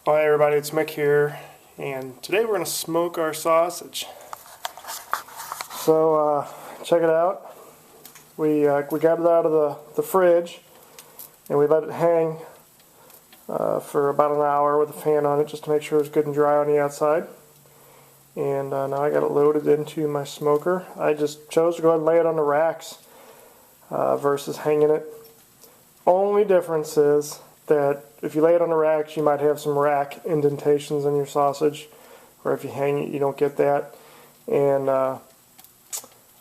Hi everybody, it's Mick here, and today we're going to smoke our sausage. So check it out. We got it out of the fridge, and we let it hang for about an hour with a fan on it just to make sure it's good and dry on the outside. And now I got it loaded into my smoker. I just chose to go ahead and lay it on the racks versus hanging it. Only difference is that if you lay it on the racks, you might have some rack indentations in your sausage, or if you hang it, you don't get that. And I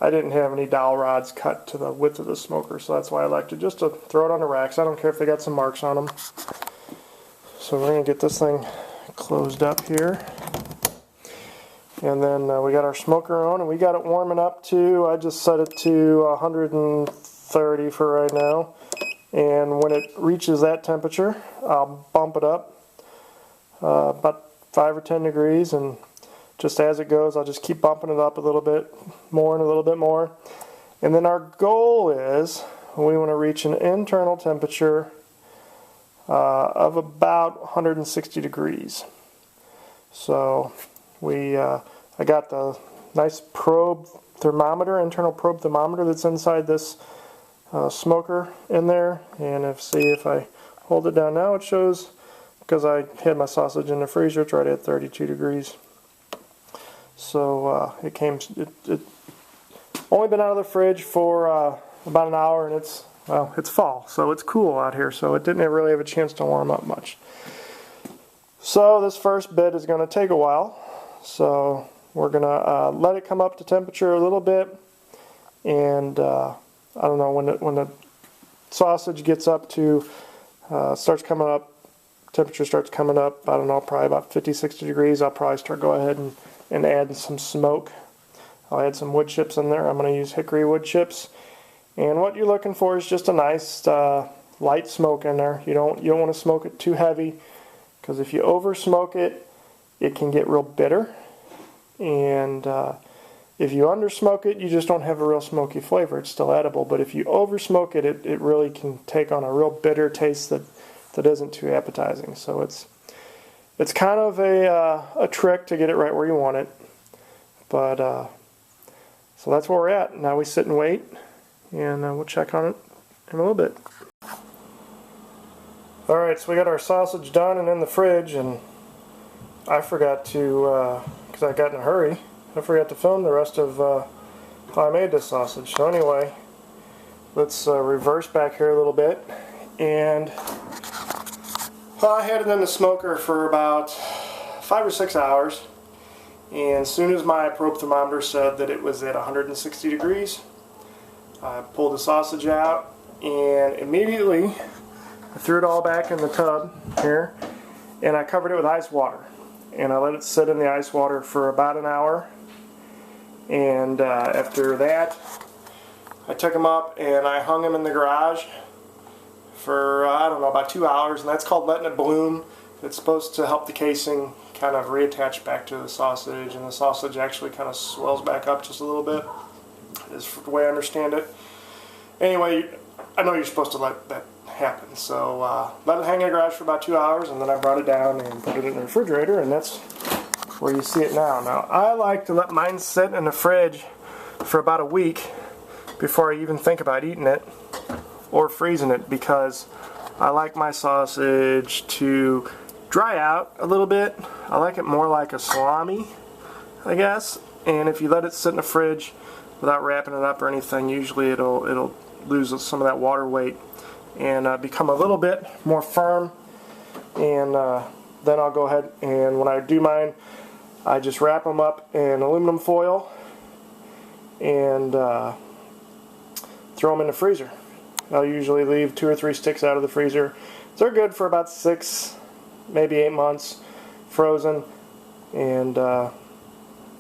didn't have any dowel rods cut to the width of the smoker, so that's why I like to just to throw it on the racks. I don't care if they got some marks on them. So we're going to get this thing closed up here. And then we got our smoker on, and we got it warming up to, I just set it to 130 for right now. And when it reaches that temperature, I'll bump it up about 5 or 10 degrees, and just as it goes, I'll just keep bumping it up a little bit more and a little bit more. And then our goal is we want to reach an internal temperature of about 160 degrees. So I got the nice probe thermometer, internal probe thermometer that's inside this smoker in there, and see if I hold it down now, it shows, because I had my sausage in the freezer, it's right at 32 degrees. So it only been out of the fridge for about an hour, and it's fall, so it's cool out here, so it didn't really have a chance to warm up much. So this first bit is going to take a while, so we're going to let it come up to temperature a little bit, and I don't know, when the sausage gets up to, starts coming up, temperature starts coming up, I don't know, probably about 50, 60 degrees, I'll probably go ahead and add some smoke. I'll add some wood chips in there. I'm going to use hickory wood chips. And what you're looking for is just a nice light smoke in there. You don't want to smoke it too heavy, because if you over smoke it, it can get real bitter. And if you undersmoke it, you just don't have a real smoky flavor. It's still edible, but if you oversmoke it, it really can take on a real bitter taste that isn't too appetizing. So it's kind of a trick to get it right where you want it. But so that's where we're at. Now we sit and wait, and we'll check on it in a little bit. Alright, so we got our sausage done and in the fridge, and I forgot to, because I got in a hurry, I forgot to film the rest of how I made this sausage. So anyway, let's reverse back here a little bit. And I had it in the smoker for about 5 or 6 hours. And as soon as my probe thermometer said that it was at 160 degrees, I pulled the sausage out, and immediately I threw it all back in the tub here, and I covered it with ice water. And I let it sit in the ice water for about an hour. And after that, I took them up and I hung them in the garage for, I don't know, about 2 hours. And that's called letting it bloom. It's supposed to help the casing kind of reattach back to the sausage. And the sausage actually kind of swells back up just a little bit, is the way I understand it. Anyway, I know you're supposed to let that happen. So let it hang in the garage for about 2 hours, and then I brought it down and put it in the refrigerator, and that's where you see it now. Now, I like to let mine sit in the fridge for about a week before I even think about eating it or freezing it, because I like my sausage to dry out a little bit. I like it more like a salami, I guess. And if you let it sit in the fridge without wrapping it up or anything, usually it'll lose some of that water weight and become a little bit more firm. And then I'll go ahead, and when I do mine, I just wrap them up in aluminum foil and throw them in the freezer. I'll usually leave 2 or 3 sticks out of the freezer. They're good for about 6, maybe 8 months frozen. And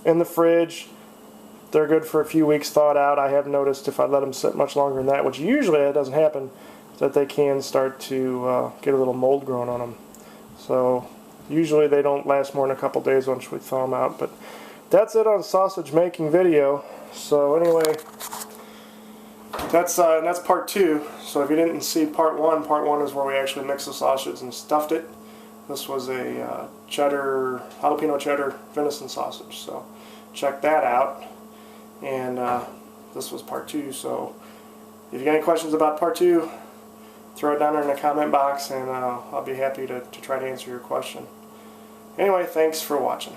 in the fridge, they're good for a few weeks thawed out. I have noticed if I let them sit much longer than that, which usually that doesn't happen, that they can start to get a little mold growing on them. So usually they don't last more than a couple days once we thaw them out. But that's it on sausage making video. So anyway, that's part 2. So if you didn't see part 1 is where we actually mixed the sausage and stuffed it. This was a cheddar, jalapeno cheddar venison sausage. So check that out. And this was part 2. So if you got any questions about part 2, throw it down there in the comment box, and I'll be happy to try to answer your question. Anyway, thanks for watching.